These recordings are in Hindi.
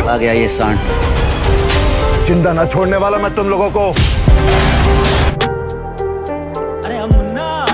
आ गया ये सांड। जिंदा न छोड़ने वाला मैं तुम लोगों को। अरे हम मुन्ना,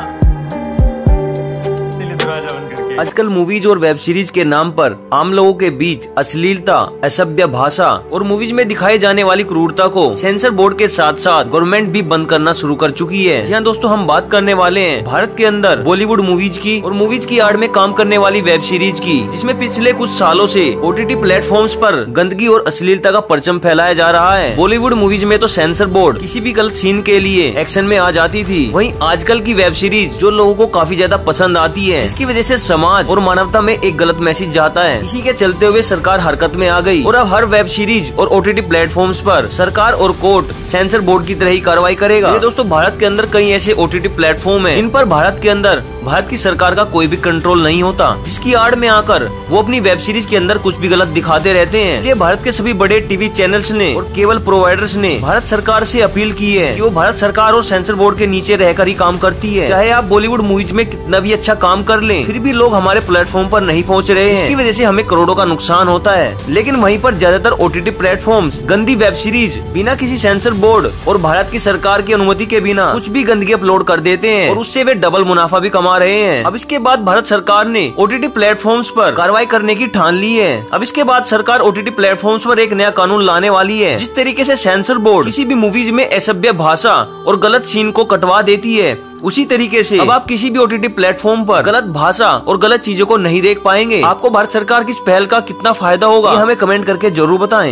दरवाजा बंद करके। आजकल मूवीज और वेब सीरीज के नाम पर आम लोगों के बीच अश्लीलता, असभ्य भाषा और मूवीज में दिखाई जाने वाली क्रूरता को सेंसर बोर्ड के साथ साथ गवर्नमेंट भी बंद करना शुरू कर चुकी है। जी हाँ दोस्तों, हम बात करने वाले हैं भारत के अंदर बॉलीवुड मूवीज की और मूवीज की आड़ में काम करने वाली वेब सीरीज की, जिसमें पिछले कुछ सालों से ओटीटी प्लेटफॉर्म्स पर गंदगी और अश्लीलता का परचम फैलाया जा रहा है। बॉलीवुड मूवीज में तो सेंसर बोर्ड किसी भी गलत सीन के लिए एक्शन में आ जाती थी, वहीं आजकल की वेब सीरीज जो लोगों को काफी ज्यादा पसंद आती है, इसकी वजह से समाज और मानवता में एक गलत मैसेज जाता है। इसी के चलते हुए सरकार हरकत में आ गई और अब हर वेब सीरीज और ओटीटी प्लेटफॉर्म्स पर सरकार और कोर्ट सेंसर बोर्ड की तरह ही कार्रवाई करेगा। दोस्तों, भारत के अंदर कई ऐसे ओटीटी प्लेटफॉर्म हैं जिन पर भारत के अंदर भारत की सरकार का कोई भी कंट्रोल नहीं होता, जिसकी आड़ में आकर वो अपनी वेब सीरीज के अंदर कुछ भी गलत दिखाते रहते हैं। इसलिए भारत के सभी बड़े टीवी चैनल्स ने और केबल प्रोवाइडर्स ने भारत सरकार से अपील की है कि वो भारत सरकार और सेंसर बोर्ड के नीचे रहकर ही काम करती है। चाहे आप बॉलीवुड मूवीज में कितना भी अच्छा काम कर लें, फिर भी लोग हमारे प्लेटफॉर्म पर नहीं पहुंच रहे हैं। इसकी वजह से हमें करोड़ों का नुकसान होता है। लेकिन वहीं पर ज्यादातर ओटीटी प्लेटफॉर्म्स गंदी वेब सीरीज बिना किसी सेंसर बोर्ड और भारत की सरकार की अनुमति के बिना कुछ भी गंदगी अपलोड कर देते हैं और उससे वे डबल मुनाफा भी कमा रहे हैं। अब इसके बाद भारत सरकार ने ओटीटी प्लेटफॉर्म्स पर कार्रवाई करने की ठान ली है। अब इसके बाद सरकार ओटीटी प्लेटफॉर्म्स पर एक नया कानून लाने वाली है। जिस तरीके से सेंसर बोर्ड किसी भी मूवीज में असभ्य भाषा और गलत सीन को कटवा देती है, उसी तरीके से अब आप किसी भी ओटीटी प्लेटफॉर्म पर गलत भाषा और गलत चीजों को नहीं देख पाएंगे। आपको भारत सरकार की इस पहल का कितना फायदा होगा, ये हमें कमेंट करके जरूर बताएं।